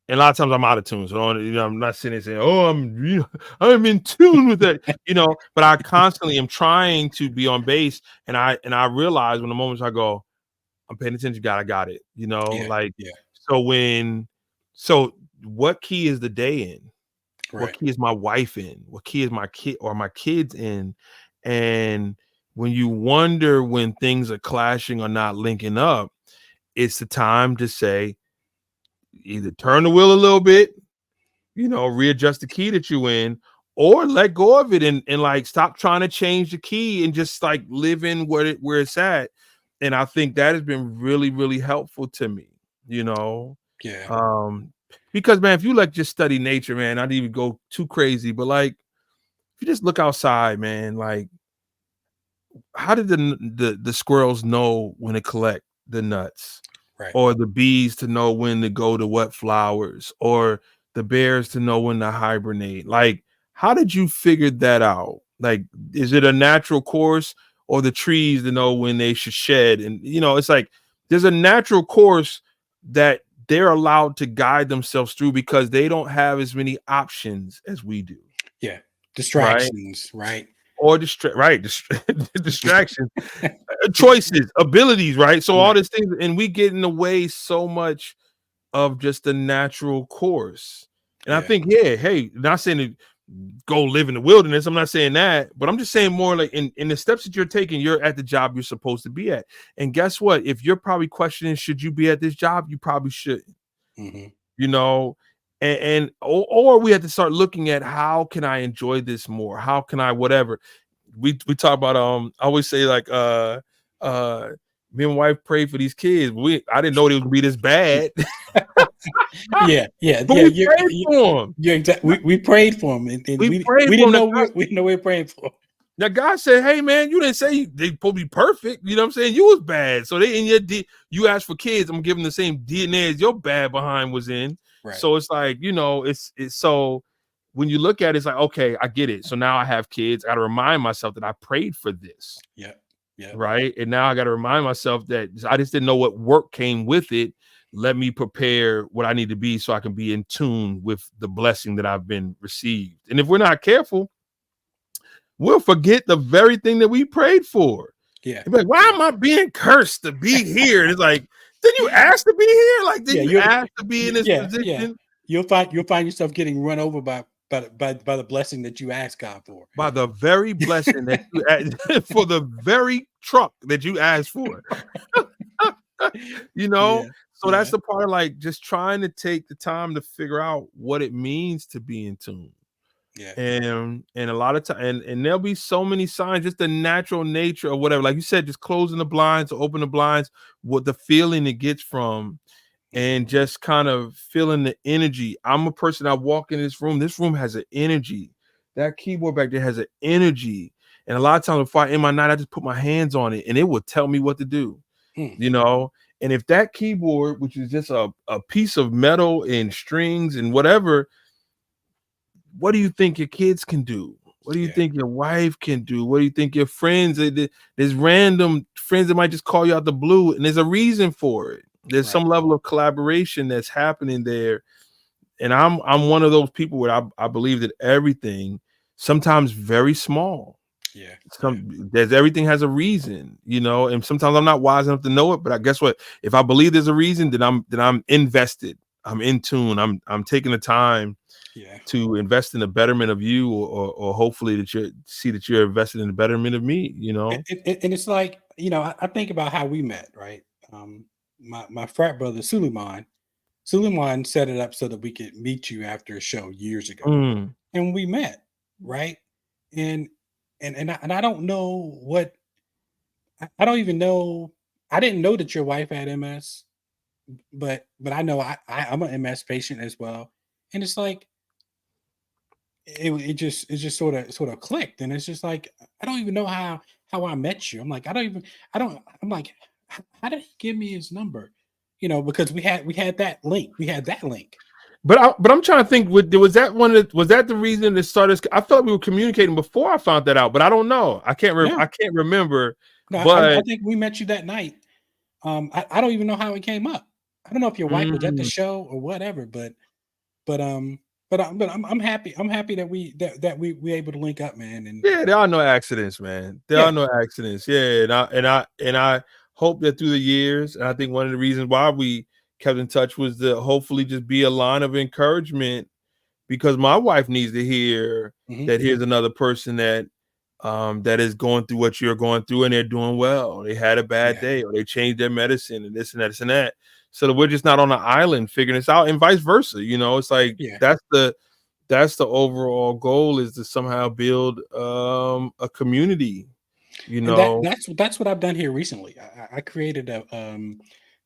And a lot of times I'm out of tune. So I'm not sitting there saying, oh, I'm in tune with that, but I constantly am trying to be on base. And I realize when the moments I go, I'm paying attention, God, I got it. Yeah. Like Yeah. so what key is the day in? What Right. key is my wife in? What key is my kid or my kids in? And when you wonder when things are clashing or not linking up, it's the time to say, either turn the wheel a little bit, readjust the key that you in, or let go of it and like stop trying to change the key and just like live in where it's at. And I think that has been really, really helpful to me, you know. Yeah. Um, because man, if you like just study nature, man, not even go too crazy, but like if you just look outside, man, like how did the squirrels know when to collect the nuts, Right. or the bees to know when to go to what flowers, or the bears to know when to hibernate? Like, how did you figure that out? Like, is it a natural course, or the trees to know when they should shed? And it's like there's a natural course that they're allowed to guide themselves through because they don't have as many options as we do, Yeah. right? Distractions, right? Or distractions, choices, abilities, right? So all Right. these things, and we get in the way so much of just the natural course. And I Yeah. think, yeah, hey, not saying to go live in the wilderness. I'm not saying that, but I'm just saying more like in the steps that you're taking, you're at the job you're supposed to be at. And guess what? If you're probably questioning, should you be at this job? You probably should, Hmm. you know, or we have to start looking at how can I enjoy this more? How can I whatever? We talk about I always say like uh me and my wife prayed for these kids. I didn't know they would be this bad, Yeah. Yeah. but Yeah. we prayed for them. You're exactly. We prayed for him, and We we prayed we for didn't them. know we didn't know we were praying for him. Now God said, "Hey man, you didn't say they supposed to be perfect. You know what I'm saying? You was bad. So they in your you asked for kids. I'm giving the same DNA as your bad behind was in. Right. So it's like it's so when you look at it, it's like okay, I get it. So now I have kids. I got to remind myself that I prayed for this, Yeah. Yeah. right? And now I got to remind myself that I just didn't know what work came with it. Let me prepare what I need to be so I can be in tune with the blessing that I've been received. And if we're not careful, we'll forget the very thing that we prayed for. Yeah. You'll be like, why am I being cursed to be here? And it's like, did you ask to be here? Like, did Yeah. you You. ask to be in this Yeah. Yeah. position? You'll find yourself getting run over by the blessing that you asked God for. By the very blessing that you asked for, the very truck that you asked for. you know? Yeah. So that's Yeah. the part of like just trying to take the time to figure out what it means to be in tune. Yeah. And a lot of time and there'll be so many signs, just the natural nature of whatever, like you said, just closing the blinds or open the blinds, what the feeling it gets from, Mhm. and just kind of feeling the energy. I'm a person, I walk in this room has an energy. That keyboard back there has an energy, and a lot of times before I end my night, I just put my hands on it and it will tell me what to do, Mm. you know. And if that keyboard, which is just a piece of metal and strings and whatever, what do you think your kids can do? What do you Yeah. think your wife can do? What do you think your friends? There's random friends that might just call you out the blue, and there's a reason for it. There's Right. some level of collaboration that's happening there, and I'm one of those people where I believe that everything, sometimes very small, Yeah. Yeah. everything has a reason, and sometimes I'm not wise enough to know it, but I guess what? If I believe there's a reason, then I'm invested. I'm in tune. I'm taking the time Yeah. to invest in the betterment of you, or hopefully that you see that you're invested in the betterment of me. And it's like, I think about how we met, right? My frat brother Suleiman set it up so that we could meet you after a show years ago, Mm, and we met, right? And and I don't know what I don't even know. I didn't know that your wife had MS, but I know I'm an MS patient as well, and it's like it just sort of clicked, and it's just like I don't even know how I met you. I'm like I don't I'm like how did he give me his number? Because we had that link. but I'm trying to think. Was that was that the reason that started? I felt we were communicating before I found that out, but I don't know. No, I can't remember. no, I But think we met you that night. I don't even know how it came up. I don't know if your wife was at the mm, show or whatever, but I'm happy. I'm happy that we able to link up, man. And yeah, there are no accidents, man. There yeah, are no accidents. Yeah, and I hope that through the years, and I think one of the reasons why we kept in touch was to hopefully just be a line of encouragement, because my wife needs to hear mhm, that here's another person that is going through what you're going through, and they're doing well. They had a bad yeah, day, or they changed their medicine, and this and that, this and that. So that we're just not on an island figuring this out, and vice versa. It's like yeah. that's the overall goal, is to somehow build a community. You And that know, that's what I've done here recently. I created a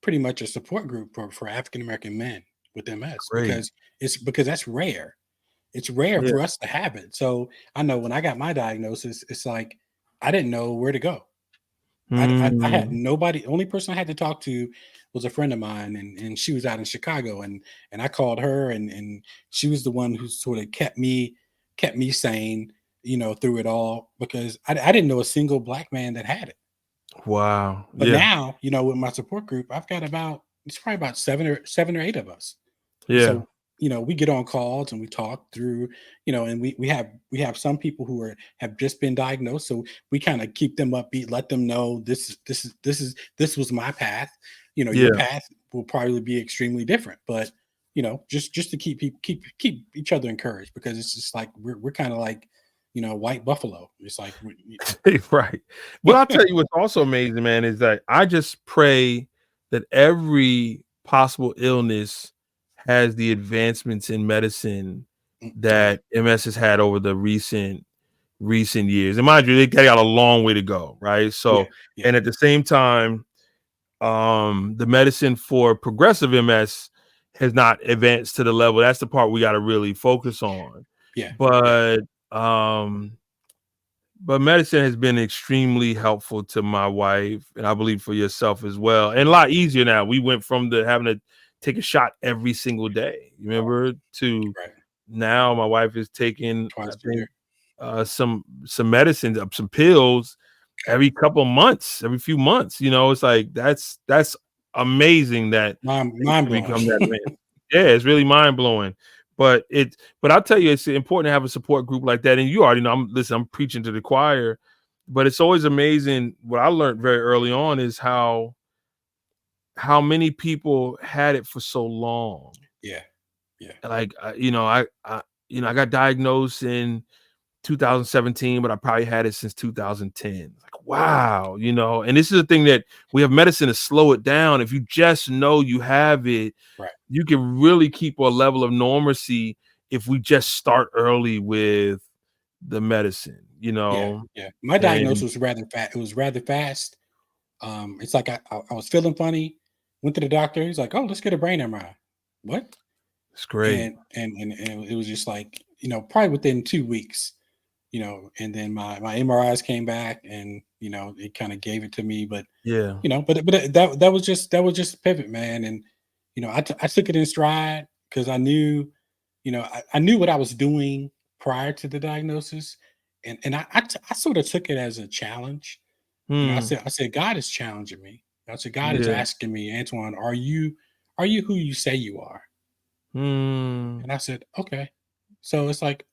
pretty much a support group for African American men with MS great. because that's rare. It's rare Yeah. for us to have it. So I know when I got my diagnosis, it's like I didn't know where to go. I had Mm. nobody. Only person I had to talk to was a friend of mine, and she was out in Chicago, and I called her, and she was the one who sort of kept me sane, through it all, because I didn't know a single black man that had it. Wow. But Yeah. now, with my support group, I've got it's probably about seven or eight of us. And Yeah. so, we get on calls and we talk through, and we have some people who have just been diagnosed. So we kind of keep them upbeat, let them know this was my path. Your Yeah. path will probably be extremely different, but just to keep each other encouraged, because it's just like we're kind of like, white buffalo. It's like Right. Well, I'll tell you what's also amazing, man, is that I just pray that every possible illness has the advancements in medicine oh yeah, that MS has had over the recent years. And mind you, they got a long way to go, right? yeah, So, yeah, and at the same time, the medicine for progressive MS has not advanced to the level. That's the part we got to really focus on. yeah, yeah, But but medicine has been extremely helpful to my wife, and I believe for yourself as well. And a lot easier now. We went from the having to take a shot every single day, you remember, to right. now my wife is taking, I Twice a think, year. some medicines, some pills every couple of months, every few months. It's like that's amazing that things Mind can blowing. become that advanced. Yeah, it's really mind blowing. But I'll tell you, it's important to have a support group like that. And you already know, I'm preaching to the choir, but it's always amazing. What I learned very early on is how many people had it for so long. Yeah, yeah, Like, I got diagnosed in 2017, but I probably had it since 2010. Like, wow, and this is the thing that we have medicine to slow it down. If you just know you have it, right. you can really keep a level of normalcy if we just start early with the medicine, Yeah, yeah. My diagnosis and was rather fast. It was rather fast. It's like I was feeling funny. Went to the doctor. He's like, "Oh, let's get a brain MRI." What? it's great. And it was just like, probably within 2 weeks. And then my MRIs came back, and it kind of gave it to me. But Yeah. that was just a pivot, man. And I took it in stride, because I knew, I knew what I was doing prior to the diagnosis, and I sort of took it as a challenge. I Hmm. said God is challenging me. I said God is Yeah. asking me, Antoine, are you who you say you are? Hmm. And I said, okay. So it's like,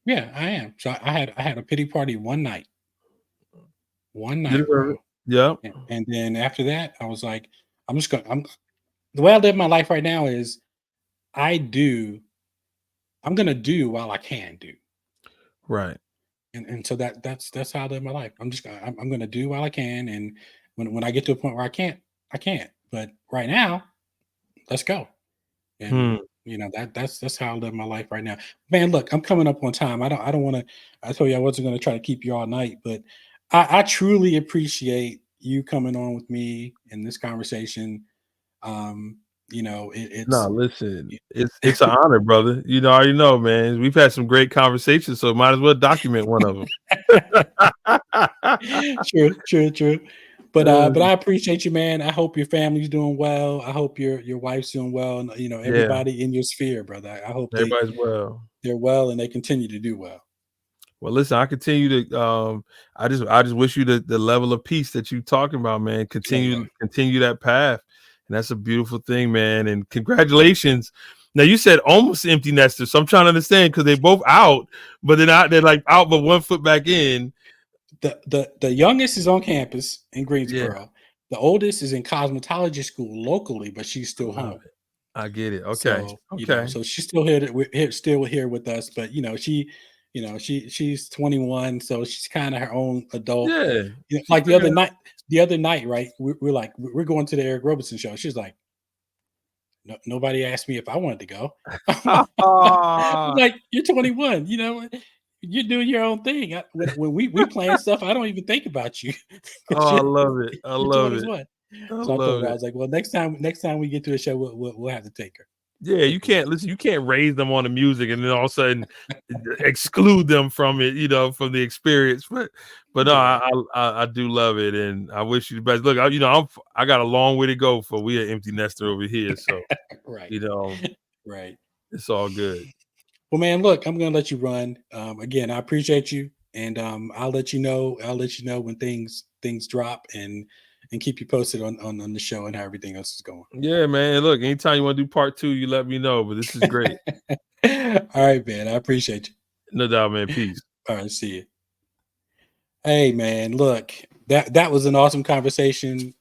yeah, I am. So I had a pity party one You night, deserve bro. it. Yep. And then after that, I was like, I'm the way I live my life right now is I do I'm gonna do while I can do. Right. And so that's how I live my life. I'm gonna do while I can, and when I get to a point where I can't. But right now, let's go. And Hmm. that's how I live my life right now. Man, look, I'm coming up on time. I don't want to. I told you I wasn't going to try to keep you all night, but I truly appreciate you coming on with me in this conversation. Um, No, listen, it's an honor, brother. I already know, man. We've had some great conversations, so might as well document one of them. true, true, true. But Uh, I appreciate you, man. I hope your family's doing well. I hope your wife's doing well, and yeah, everybody in your sphere, brother. I hope everybody's well. they're well and they continue to do well. Well, listen, I continue to I just wish you the level of peace that you talking about, man. Oh yeah. Continue that path. And that's a beautiful thing, man. And congratulations. Now you said almost empty nesters. So I'm trying to understand because they're both out, but they're like out but one foot back in. The youngest is on campus in Yeah, Greensboro. The oldest is in cosmetology school locally, but she's I still love home. it. I get it. Okay. So, Okay. so she's still here, still here with us, but she's 21, so she's kind of her own adult. Yeah. She's Like figuring it the other night, right? We're like, we're going to the Eric Roberson show. She's like, no, nobody asked me if I wanted to go. I'm out. like, you're 21, you're doing your own thing. When we plan stuff, I don't even think about you, because Oh, I love it. I you're love it. 21. I So I told love her, I it. was like, well, next time we get to a show, we'll have to take her. Yeah, you can't listen. You can't raise them on the music and then all of a sudden exclude them from it, from the experience. But no, Yeah. I do love it, and I wish you the best. Look, I got a long way to go for we an empty nester over here, so Right. you know Right. it's all good. Well, man, look, I'm gonna let you run. Again, I appreciate you, and I'll let you know. I'll let you know when things drop, and keep you posted on the show and how everything else is going. Yeah, man. Look, anytime you want to do part 2, you let me know. But this is great. All right, man. I appreciate you. No doubt, man. Peace. All right, see you. Hey, man. Look, that was an awesome conversation.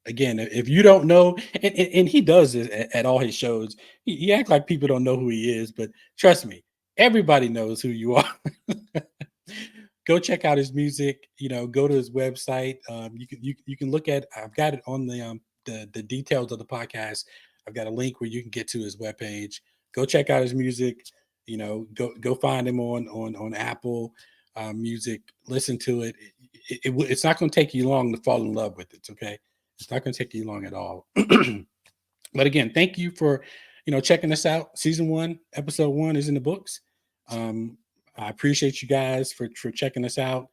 Again, if you don't know, and he does this at all his shows, he act like people don't know who he is, but trust me, everybody knows who you are. Go check out his music. Go to his website. You can look at. I've got it on the details of the podcast. I've got a link where you can get to his webpage. Go check out his music. Go find him on Apple Music. Listen to it. It's not going to take you long to fall in love with it. Okay, it's not going to take you long at all. But again, thank you for checking us out. Season 1, episode 1 is in the books. I appreciate you guys for checking us out.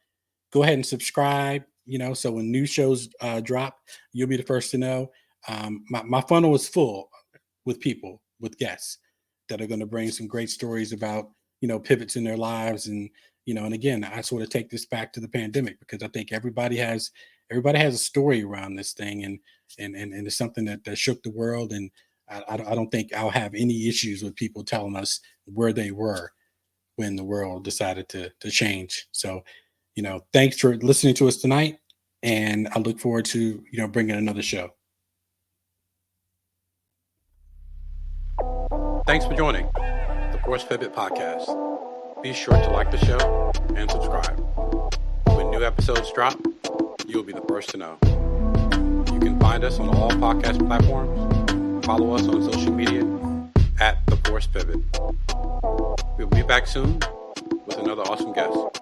Go ahead and subscribe, so when new shows drop, you'll be the first to know. My funnel is full with guests that are going to bring some great stories about, pivots in their lives. And again, I sort of take this back to the pandemic because I think everybody has a story around this thing, and it's something that shook the world. And I don't think I'll have any issues with people telling us where they were when the world decided to change. So, thanks for listening to us tonight. And I look forward to, bringing another show. Thanks for joining the Forced Pivot podcast. Be sure to like the show and subscribe. When new episodes drop, you'll be the first to know. You can find us on all podcast platforms. Follow us on social media at The Forced Pivot. We'll be back soon with another awesome guest.